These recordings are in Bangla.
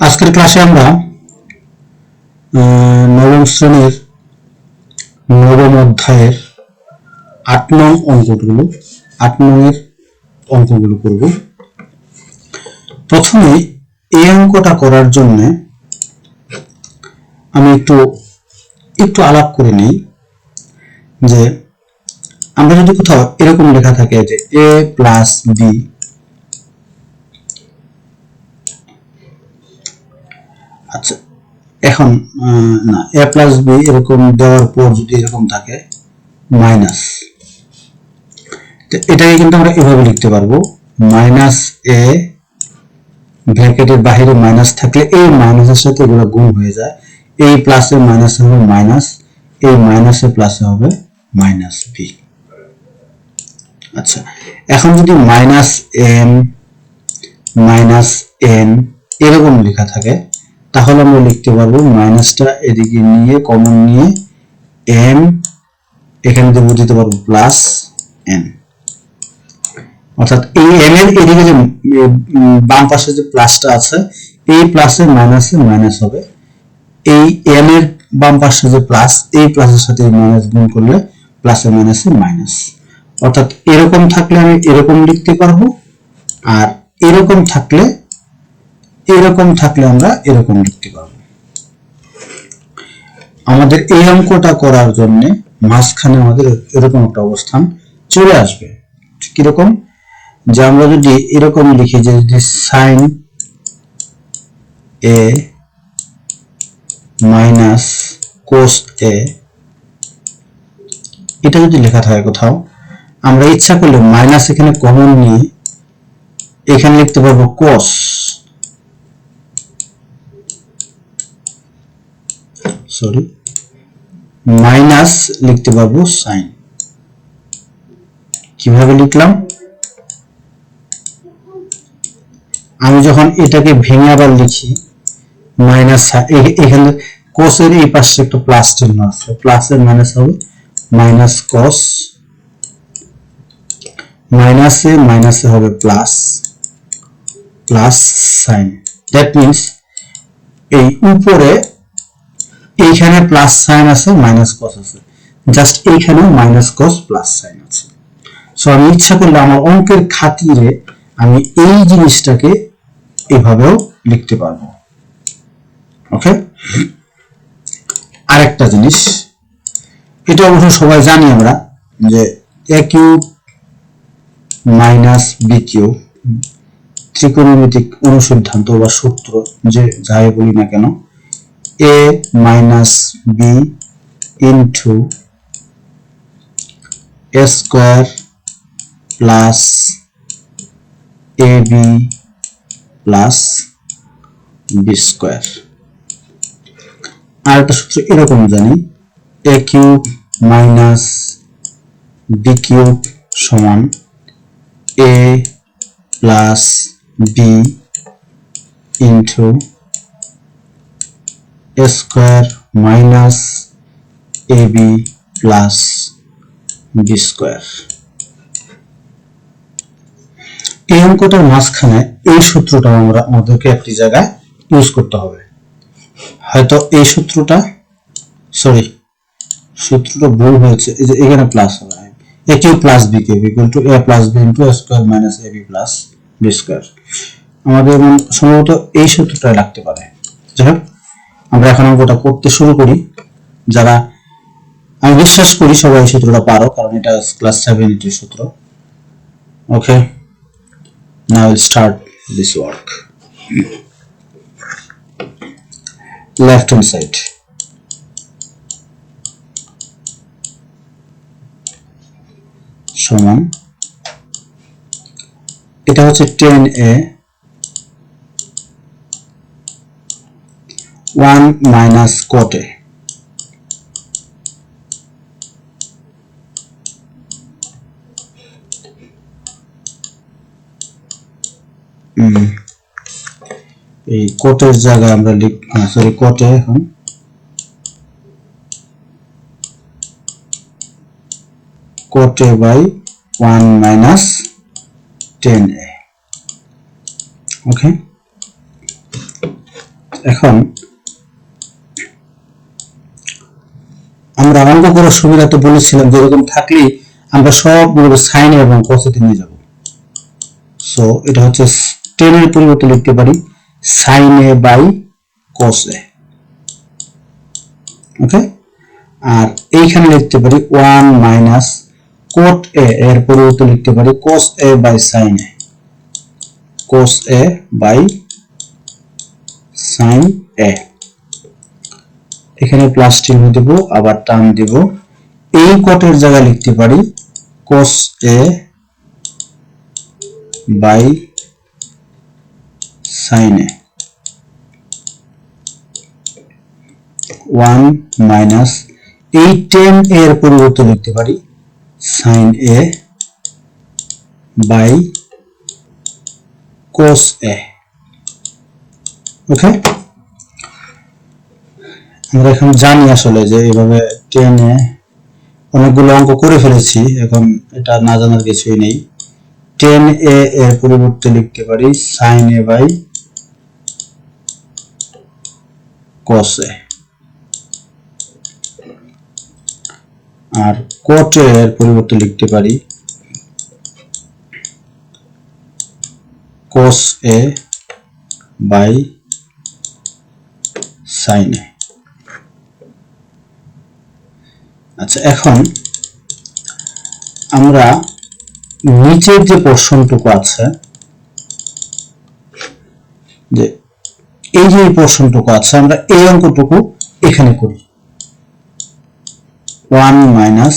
আজকের ক্লাসে আমরা নবম শ্রেণীর নবম অধ্যায়ের 8 নং অঙ্কগুলো করব। প্রথমে এই অঙ্কটা করার জন্য আমি একটু আলাপ করে নিই যে আমরা যদি কোথাও এরকম লেখা থাকে যে a প্লাস বি, আচ্ছা এখন না a প্লাস বি এরকম দেওয়ার পর যদি এরকম থাকে মাইনাস, তো এটাকে কিন্তু আমরা এভাবে লিখতে পারবো মাইনাস এ, ব্র্যাকেটের বাইরে মাইনাস থাকলে এই মাইনাসের সাথে এগুলো গুণ হয়ে যায়, এই প্লাসে মাইনাস হবে মাইনাস, এই মাইনাসে প্লাসে হবে মাইনাস বি। আচ্ছা এখন যদি মাইনাস এম মাইনাস এন এরকম লেখা থাকে তাহলে আমরা লিখতে পারবো মাইনাসটা এদিকে নিয়ে কমন নিয়ে এম এখানে দেবো, দিতে পারবো প্লাস এন, অর্থাৎ এই এম এর এদিকে যে বাম পাশে যে প্লাসটা আছে এই প্লাসে মাইনাসে মাইনাস হবে, এই এম এর বাম পাশে যে প্লাস এই প্লাসের সাথে মাইনাস গুণ করলে প্লাসে মাইনাসে মাইনাস, অর্থাৎ এরকম থাকলে আমি এরকম লিখতে পারবো আর এরকম থাকলে আমরা এরকম লিখতে পারবো। আমাদের এই অঙ্কটা করার জন্য মাঝখানে আমাদের এরকম একটা অবস্থান চলে আসবে। কিরকম, যে আমরা যদি এরকম লিখি যে সাইন এ মাইনাস কোস এ, এটা যদি লেখা থাকে কোথাও, আমরা ইচ্ছা করলে মাইনাস এখানে কমন নিয়ে এখানে লিখতে পারবো কোস, মাইনাস লিখতে পারবো সাইন। কিভাবে লিখলাম, আমি যখন এটাকে ভেঙে আবার লিখি মাইনাস, এখানে কোসের এই পাশে একটা প্লাস চিহ্ন আছে, প্লাসের মাইনাস হবে মাইনাস কস, মাইনাসে হবে plus, plus sign. That means এই উপরে এইখানে প্লাস সাইন আছে মাইনাস কস আছে, জাস্ট এইখানে মাইনাস কস প্লাস সাইন আছে। সো আমি ইচ্ছা করলে আমার অঙ্কের খাতিরে আমি এই জিনিসটাকে এভাবেও লিখতে পারবো। ওকে, আরেকটা জিনিস, এটা অবশ্য সবাই জানি আমরা যে এ কিউব মাইনাস বি কিউব, ত্রিকোণমিতিক অনুসিদ্ধান্ত বা সূত্র যে যাই বলি না কেন, a minus b into a square plus ab plus b square। আর একটা সূত্র এরকম জানি a cube minus b cube সমান a plus b into a square minus ab plus b square। এই অঙ্কটার মাঝখানে এই সূত্রটা আমাদেরকে একটি জায়গায় ইউজ করতে হবে। হয়তো এই সূত্রটা ভুল হয়েছে, এই যে এখানে প্লাস হবে a cube plus b cube equal to a plus b into a square minus ab plus b square। আমাদের সম্ভবত এই সূত্রটা লাগতে পারে। যাই হোক, আমরা এখন অঙ্কটা করতে শুরু করি। যারা, আমি বিশ্বাস করি সবাই এই সূত্রটা পারো, কারণ এটা ক্লাস 7 এর সূত্র। ওকে, now we'll start this work. Left hand side সমান, এটা হচ্ছে 10a 1 minus cot a, এই কোটের জায়গায় আমরা কোটে এখন কোটে বাই 1 minus 10a। ওকে, এখন আমরা অঙ্ক করার সুবিধা তো বলেছিলাম যে এরকম থাকলে আমরা সবগুলো সাইন এবং কসে নিয়ে যাব। সো এটা হচ্ছে 10 এর পরিবর্তে লিখতে পারি sin a by cos a। Okay, আর এইখানে লিখতে পারি 1 মাইনাস cot a এর পরিবর্তে লিখতে পারি cos a by sin a, cos a by sin a। এখানে প্লাস চিহ্ন দেব, আবার টার্ম দেব। এই cot এর জায়গায় লিখতে পারি cos a by sin a, 1 minus এই 10 এর পরিবর্তে লিখতে পারি sin a by cos a। Okay, আমরা এখন জানি আসলে যে এইভাবে 10 এ অনেকগুলো অঙ্ক করে ফেলেছি, এখন এটা না জানার কিছুই নেই। 10 a এর পরিবর্তে লিখতে পারি sin a by cos a, আর cot a এর পরিবর্তে লিখতে পারি cos a by sin a। আচ্ছা, এখন আমরা নিচের যে পোরশনটুকু আছে, যে এই যে পোরশনটুকু আছে, আমরা এই অঙ্কটুকু এখানে করি। 1 মাইনাস,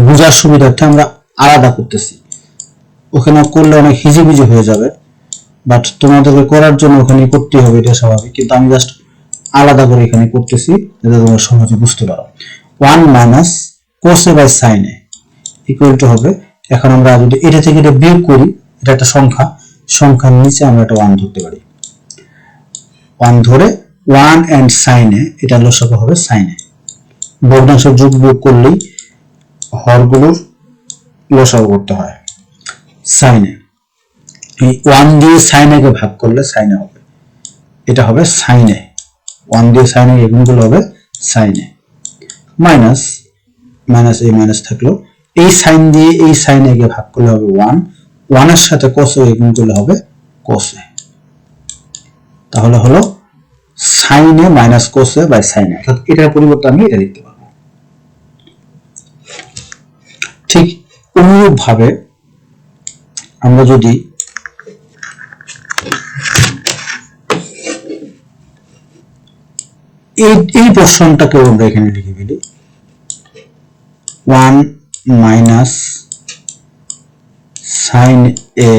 বোঝার সুবিধার্থে আমরা আলাদা করতেছি, ওখানে করলে অনেক হিজিবিজি হয়ে যাবে, বাট তোমাদেরকে করার জন্য ওখানে করতে হবে, এটা স্বাভাবিক, কিন্তু আমি জাস্ট আলাদা করে এখানে করতেছি যাতে তোমরা সহজে বুঝতে পারো। 1 minus cos a by sin a equal to হবে, এখন আমরা যদি এটা থেকে এটা বিয়োগ করি, এটা একটা সংখ্যা, সংখ্যার নিচে আমরা একটা 1 ধরতে পারি। 1 ধরে 1 and sin a, এটা লসাগু হবে sin a। ভগ্নাংশ যোগ বিয়োগ করলেই হরগুলোর লসাগু করতে হয়। sin a, এই 1 দিয়ে sin a কে ভাগ করলে sin a হবে, এটা হবে sin a। 1 দিয়ে sin a এর গুণগুলো হবে sin a। মাইনাস মাইনাস, এই মাইনাস থাকলো, এই সাইন দিয়ে এই সাইন a কে ভাগ করলে হবে 1, 1 এর সাথে cos a গুণ করলে হবে cos a, তাহলে হলো sin a minus cos a by sin a। অর্থাৎ এটার পরিবর্তে আমি এটা লিখতে পারবো। ঠিক অনুরূপ ভাবে আমরা যদি এই পোরশনটাকেও আমরা এখানে লিখে ফেলি 1 minus sin a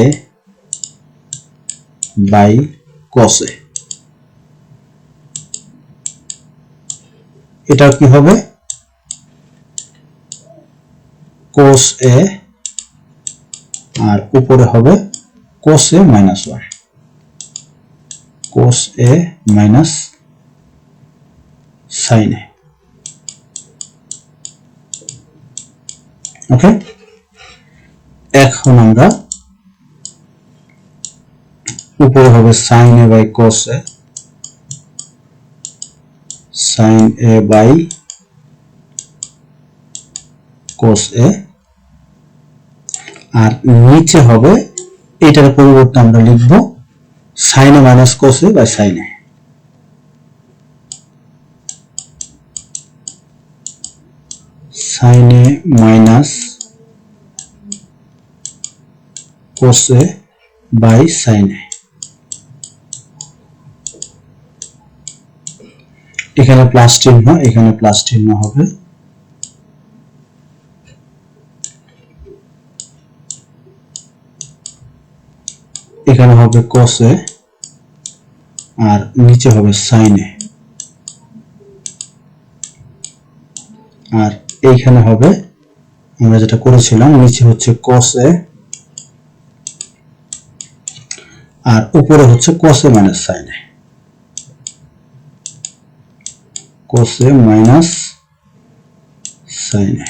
by cos a, এটা কি হবে cos a, আর উপরে হবে cos a minus 1, cos a minus sin a। Okay, এখন আমরা উপরে হবে sin a by cos a, sin a by cos a, আর নিচে হবে এটার পরিবর্তে আমরা লিখব sin a minus cos a by sin a। sin a minus cos a by sin a। এখানে প্লাস চিহ্ন, এখানে প্লাস চিহ্ন হবে, এখানে হবে cos a, আর নিচে হবে sin a, আর এইখানে হবে আমরা যেটা করেছিলাম, নিচে হচ্ছে cos a আর উপরে হচ্ছে cos a minus sin a, cos a minus sin a,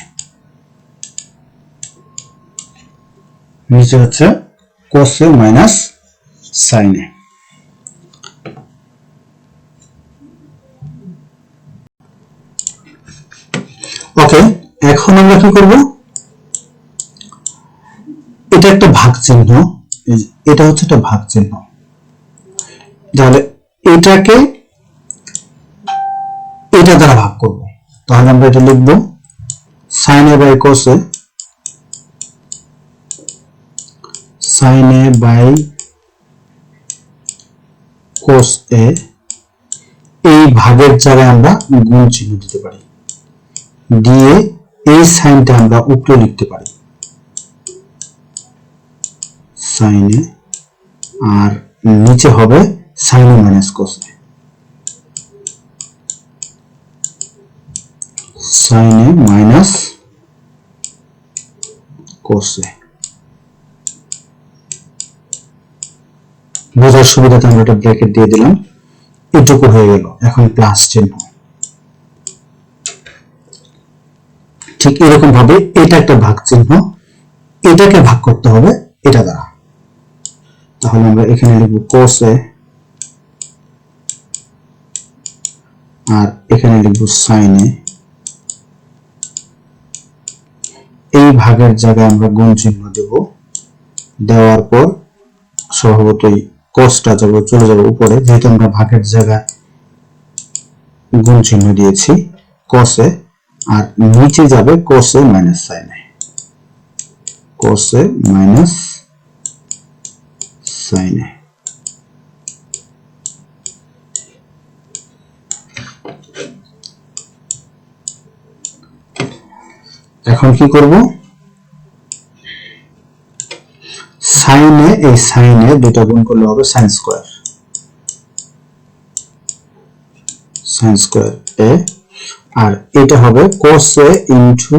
নিচে হচ্ছে cos a minus sin a। এখন আমরা কি করব, এটা একটা ভাগ চিহ্ন, এটা হচ্ছে একটা ভাগ চিহ্ন, তাহলে এটাকে এটা দ্বারা ভাগ করব। তাহলে আমরা এটা লিখব sin a by cos a, sin a by cos a, এই ভাগের জায়গায় আমরা গুণ চিহ্ন দিতে পারি, দিয়ে এই সাইনটা আমরা উপরে লিখতে পারি sin a, আর নিচে হবে sin a minus cos a, sin a minus cos a। বোঝার সুবিধাতে আমরা একটা ব্র্যাকেট দিয়ে দিলাম, এটুকু হয়ে গেল। এখন প্লাস চিহ্ন, ঠিক এরকম ভাবে এটা একটা ভাগ চিহ্ন, এটাকে ভাগ করতে হবে এটা দ্বারা। তাহলে আমরা এখানে লিখব cos a, আর এখানে লিখব sin a, এই ভাগের জায়গায় আমরা গুণ চিহ্ন দেব, দেওয়ার পর স্বভাবতই cosটা চলে যাবে উপরে, যেহেতু আমরা ভাগের জায়গায় গুণ চিহ্ন দিয়েছি cos a, আর নিচে যাবে cos a minus sin a, cos a minus sin a। এখন কি করব, sin a, এই sin a দুটো গুণ করলে হবে sin square, sin square a, আর এটা হবে cos a into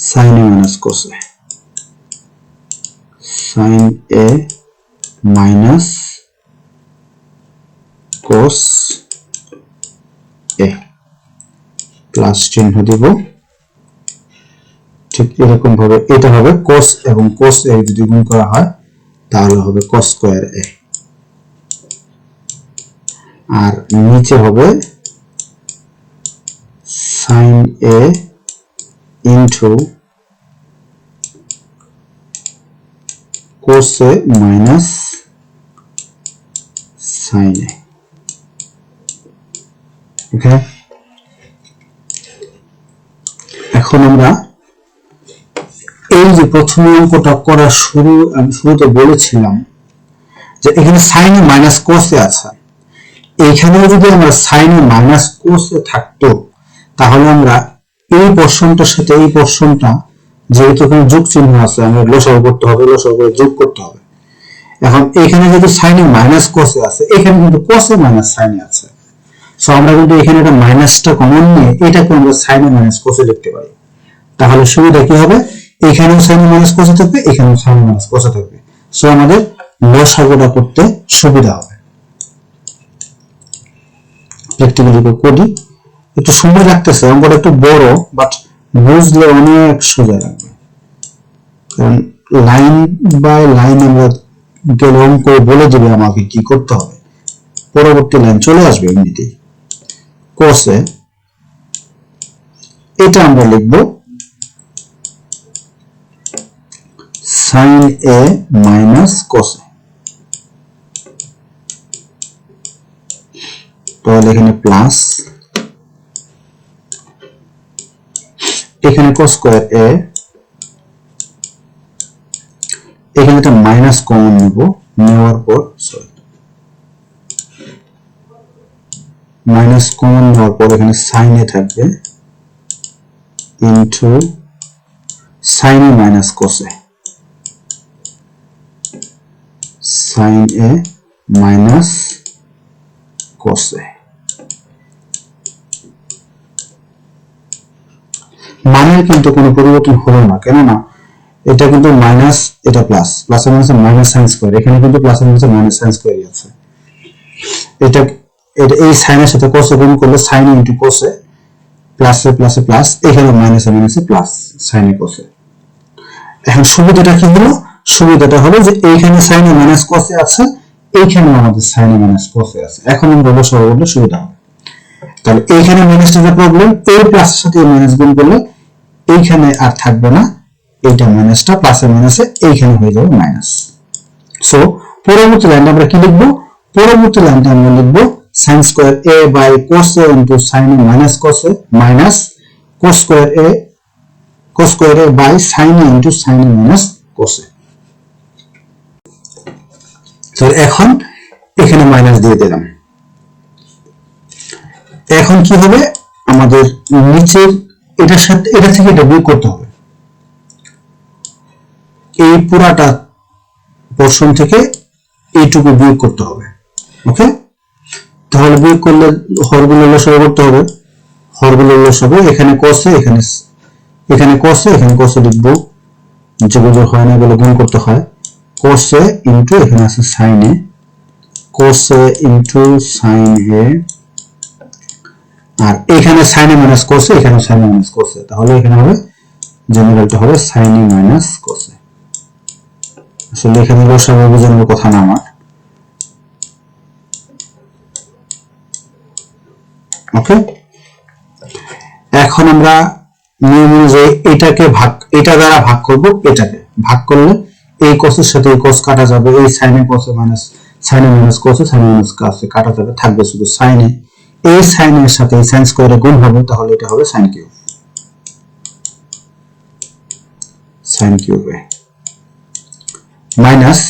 sin a minus cos a, sin a minus cos a, plus চিহ্ন দিব। ঠিক এরকম ভাবে এটা হবে cos এবং cos a যদি গুণ করা হয় তাহলে হবে cos স্কয়ার a, আর নিচে হবে sin a into cos a minus sin a। Okay, এখন আমরা এই যে প্রথম অঙ্কটা করা আমি শুরুতে বলেছিলাম যে এখানে sin a minus cos a আছে, এইখানেও যদি আমরা sin a minus cos a থাকতো তাহলে আমরা এই পোরশনটার সাথে এই পোরশনটা, যেহেতু এখানে যোগ চিহ্ন আছে, আমরা লসাগু করতে হবে, লসাগু করে যোগ করতে হবে। এখন এখানে যদি sin a minus cos a আছে, এখানে কিন্তু cos a minus sin a আছে, সো আমরা কিন্তু এখানে একটা মাইনাসটা কমন নিয়ে এটাকে আমরা sin a minus cos a লিখতে পারি। তাহলে সুবিধা কি হবে, এখানেও sin a minus cos a থাকবে, এখানেও sin a minus cos a থাকবে, সো আমাদের লসাগুটা করতে সুবিধা হবে। প্র্যাকটিক্যালি করি, একটু সময় লাগতেছে, অঙ্কটা একটু বড়, বাট বুঝলে অনেক সোজা লাগবে, কারণ লাইন বাই লাইন আমরা গেলে অঙ্ক বলে দেবে আমাকে কি করতে হবে, পরবর্তী লাইন চলে আসবে এমনিতেই। cos a, এটা আমরা লিখব sin a minus cos a, তাহলে এখানে প্লাস, এখানে cos স্কয়ার a, এখানে একটা মাইনাস কমন নেব, নেওয়ার পর মাইনাস কমন নেওয়ার পর এখানে sin a থাকবে into sin a minus cos a, sin a minus cos a। মানের কিন্তু কোনো পরিবর্তন হলো না, কেননা এটা কিন্তু মাইনাস, এটা প্লাস, প্লাস এর মাইনাসে মাইনাস সাইন স্কয়ার, এখানে কিন্তু প্লাস এর মাইনাসে মাইনাস সাইন স্কয়ারই আছে। এটা এই সাইনের সাথে cos এ গুণ করলে sin ইনটু cos এ, প্লাস এ প্লাস এ প্লাস, এখানে মাইনাস এ মাইনাসে প্লাস sin এ cos এ। এখন সুবিধাটা কি হলো, সুবিধাটা হলো যে এইখানে sin এ মাইনাস cos এ আছে, এইখানে আমাদের sin এ মাইনাস cos এ আছে। এখন আমরা লসাগু করলে সুবিধা হবে। তাহলে এইখানে মাইনাসটা প্রবলেম, এই প্লাসের সাথে মাইনাস গুণ করলে এইখানে আর থাকবে না, এইটা মাইনাসটা প্লাসে মাইনাসে এইখানে হয়ে যাবে মাইনাস। সো পরবর্তী লাইনটা আমরা কি লিখবো? পরবর্তী লাইনটা আমরা লিখবো sin square a by cos a into sin a minus cos a minus cos square a by sin a into sin a minus cos a। তো এখন এখানে মাইনাস দিয়ে দিলাম। এখন কি হবে, আমাদের নিচের এটার সাথে এটা থেকে এটা বিয়োগ করতে হবে, এই পুরাটা পোরশন থেকে এইটুকু বিয়োগ করতে হবে। ওকে, তাহলে বিয়োগ করলে হরগুলো লসাগু করতে হবে, হরগুলো লসাগু এখানে cos a এখানে cos a এখানে cos a লিখবো, যোগযোগ হয় না বলে গুণ করতে হয়, cos a ইনটু এখানে আছে sin a, cos a into sin a, আর এখানে sin a minus cos a এখানে sin a minus cos a, তাহলে এখানে হবে জেনারেলটা হবে sin a minus cos a। আসলে এখানে লসাগু বোঝানোর কথা না আমার। ওকে, এখন আমরা নিয়ম অনুযায়ী এটাকে এটা দ্বারা ভাগ করব, এটাকে ভাগ করলে এই cos এর সাথে এই cos কাটা যাবে, এই sin a cos a minus sin a minus cos a sin a minus cos a কাটা যাবে, থাকবে শুধু sin a, এই sin এর সাথে এই sin স্কয়ারে গুণ হবে, তাহলে এটা হবে sin cube, sin cube a minus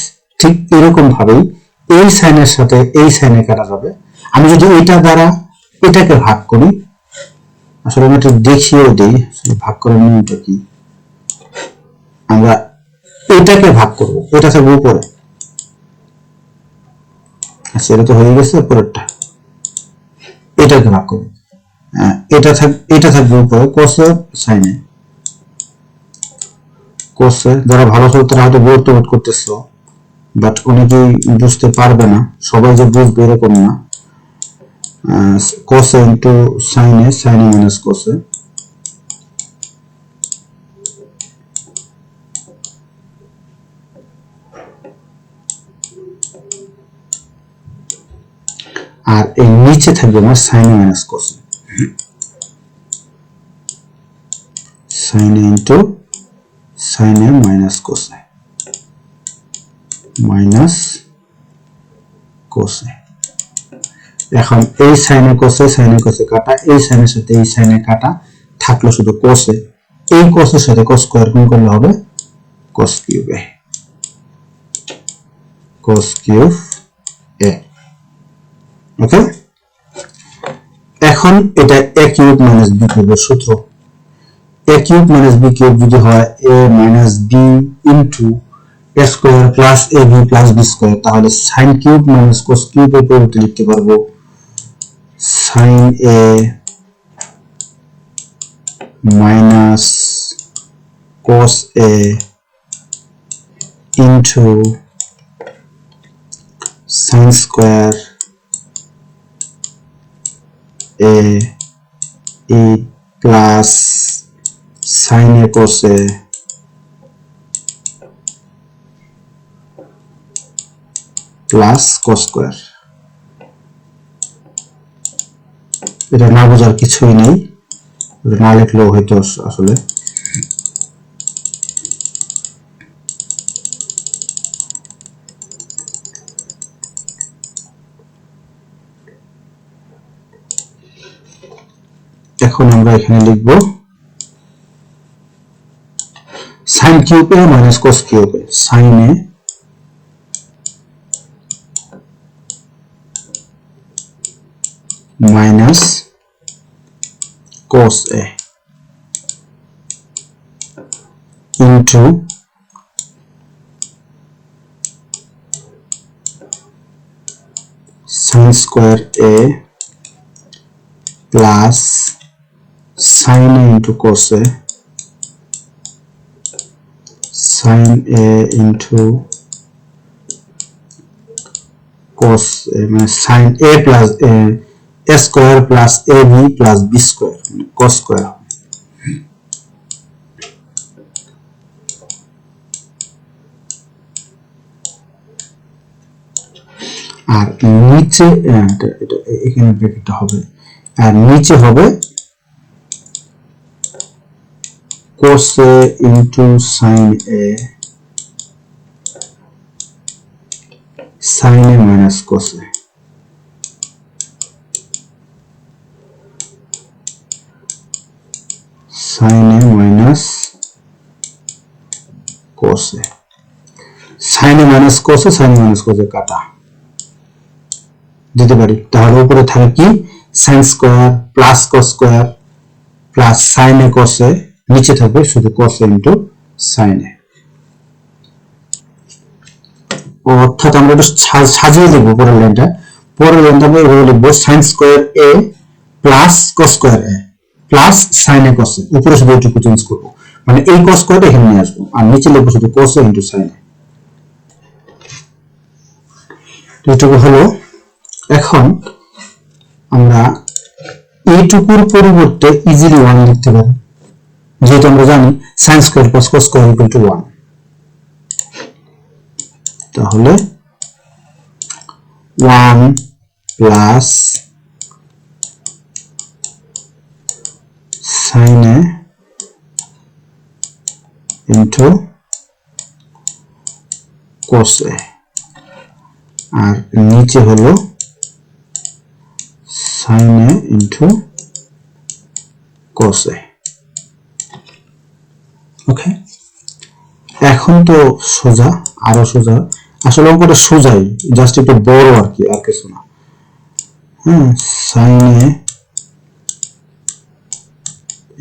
ঠিক এরকম ভাবেই এই sin এর সাথে এই sin এ কাটা যাবে। আমি যদি এটা দ্বারা এটাকে ভাগ করি, আসলে আমি এটা দেখিয়ে দিই আসলে ভাগ করার নিয়মটা কি। আমরা এটাকে ভাগ করব, এটা থাকবে উপরে, আচ্ছা এটা তো হয়ে গেছে, পরেরটা এটাকে ভাগ করব, এটা থাকবে উপরে cos a sin a, cos a যারা ভালো করে তারা হয়তো বোর্ড করতেছো, বাট অনেকেই বুঝতে পারবে না, সবাই যে বুঝবে এরকম না। cos a into sin a minus cos a, আর এই নিচে থাকবে আমার sin a minus cos a, sin a into sin a minus cos a minus cos a। এখন এই sin a cos a কাটা, এই sin এর সাথে এই sin a কাটা, থাকলো শুধু cos a, এই cos এর সাথে cos স্কয়ার গুণ করলে হবে cos cube a, cos cube a। Okay, এখন এটা a কিউব মাইনাস b কিউবের সূত্র, a cube minus b cube যদি হয় a minus b into a square plus ab plus b square, তাহলে sin cube minus cos cube এর পরিবর্তে লিখতে পারবো sin a minus cos a into sin square a e plus sin a cos a plus cos square। এটা না বোঝার কিছুই নেই, না লিখলেও হয়তো আসলে। এখন আমরা এখানে লিখব sin cube a minus cos cube a, sin a minus cos a into sin square a plus sin a into cos a, sin a into cos a মানে sin a plus a square plus ab plus b square মানে cos square। আর নিচে এখানে ব্র্যাকেটটা হবে আর নিচে হবে cos a into sin a sin a minus cos a sin a minus cos a sin a minus cos a sin a minus cos a কাটা দিতে পারি। তাহলে উপরে থাকে কি sin square plus cos square plus sin a cos a, নিচে থাকবে শুধু cos a into sin a। অর্থাৎ আমরা একটু সাজিয়ে লিখব পরের লাইনটা। পরের লাইনটা আমরা এভাবে লিখব sin square a plus cos square a plus sin a cos a, উপরে শুধু এটুকু চেঞ্জ করব, মানে এই cos স্কয়ারটা এখানে নিয়ে আসবো আর নিচে লিখব শুধু cos a into sin a। এটুকু হলো। এখন আমরা এইটুকুর পরিবর্তে ইজিলি 1 লিখতে পারি, যেহেতু আমরা জানি sin square plus cos square equal to 1। তাহলে 1 plus sin a into cos a আর নিচে হলো sin a into cos a। Okay, এখন তো সোজা, আরো সোজা, আসলে অঙ্কটা সোজাই, জাস্ট একটু বড় আর কি, আর কিছু না। sin a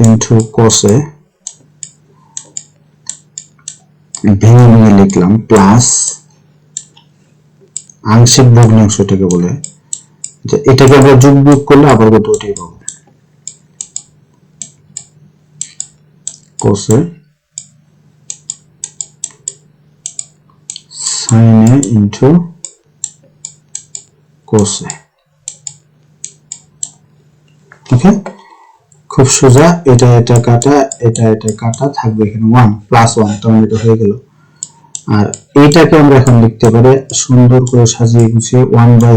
into cos a ভেঙে ভেঙে লিখলাম প্লাস আংশিক ভগ্নাংশ এটাকে বলে, যে এটাকে আমরা যোগ বিয়োগ করলে আবার কত ওটাই পাবো, cos a sin a into cos a। ওকে, খুব সোজা। এটা এটা কাটা, এটা এটা কাটা, থাকবে এখানে 1 প্লাস 1, তখন এটা হয়ে গেল। আর এইটাকে আমরা এখন লিখতে পারি সুন্দর করে সাজিয়ে গুছিয়ে 1 by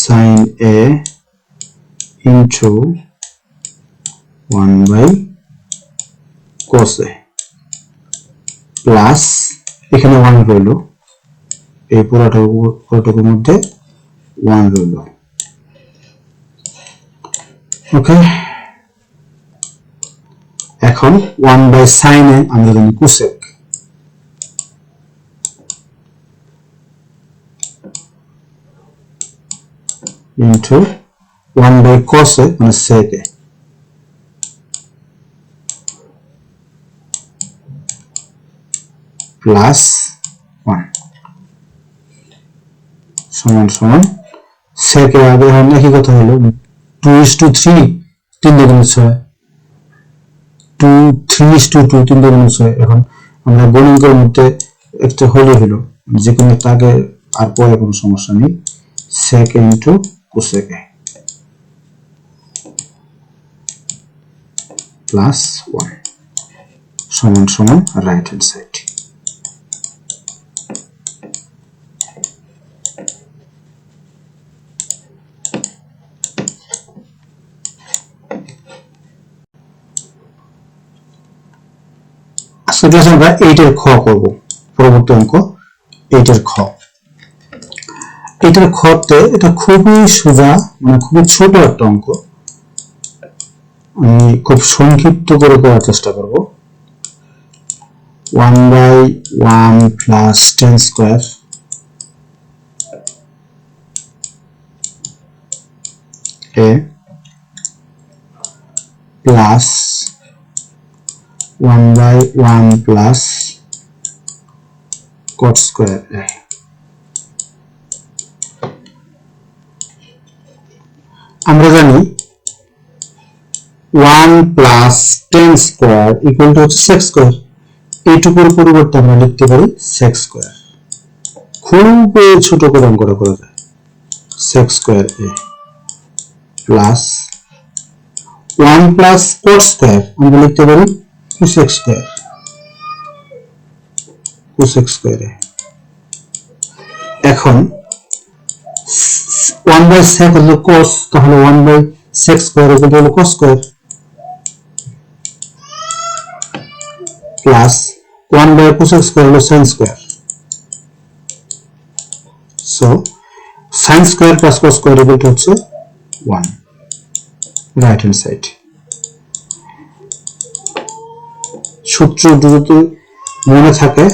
sin a into 1 by cos a plus এখানে 1 রইল, এই পুরোটার মধ্যে 1 রইল। ওকে, এখন 1 বাই sin a আমরা জানি cosec into 1 by cos a মানে sec a প্লাস 1 সমান সমান sec এর আগে আমরা কি কথা হলো 2:3 3 দুগুণে 6 2 3:2 3 দুগুণে 6। এখন আমরা গুণকের মধ্যে একটা হলে হলো, যে কোনো তাকে আর পরে কোনো সমস্যা নেই, sec into cosec প্লাস 1 সমান সমান রাইট হ্যান্ড সাইড। আজকে ক্লাসে আমরা 8 এর খ করব, পরবর্তী অঙ্ক 8 এর খ। 8 এর খতে এটা খুবই সোজা, মানে খুবই ছোট একটা অঙ্ক, আমি খুব সংক্ষিপ্ত করে করার চেষ্টা করব। 1 by 1 plus 10 square a plus 1 by 1 plus cot square a। আমরা জানি 1 plus 10 square equal to sec square, এইটুকুর পরিবর্তে আমরা লিখতে পারি sec square, খুব ছোট করে অঙ্কটা করা যায়। sec square a plus 1 plus cot square আমরা লিখতে পারি cosec square কোসেক স্কয়ারে। এখন 1/sec হলো cos, তাহলে 1/sec স্কয়ার হলো cos square plus 1/cosec square হলো sin square. So sin square plus cos square হচ্ছে 1, রাইট হ্যান্ড সাইড। সূত্র যদি মনে থাকে,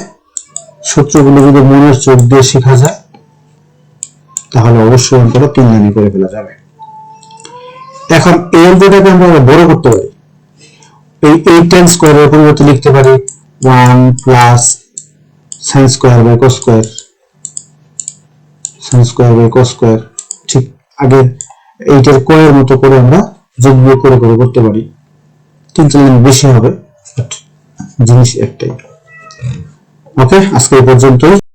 সূত্রগুলো যদি মনের চোখ দিয়ে শেখা যায় তাহলে অবশ্যই অঙ্কটা 3 লাইনে করে ফেলা যাবে। এখন এই অঙ্কটাকে আমরা বড় করতে পারি। এই tan স্কয়ারের পরিবর্তে লিখতে পারি 1 plus sin square by cos square, sin square by cos square. ঠিক আগে এইটার কোয়ের মতো করে আমরা যোগ বিয়োগ করে করে করতে পারি, 3 লাইন বেশি হবে, বাট জিনিস একটাই। ওকে, আজকে এই পর্যন্তই।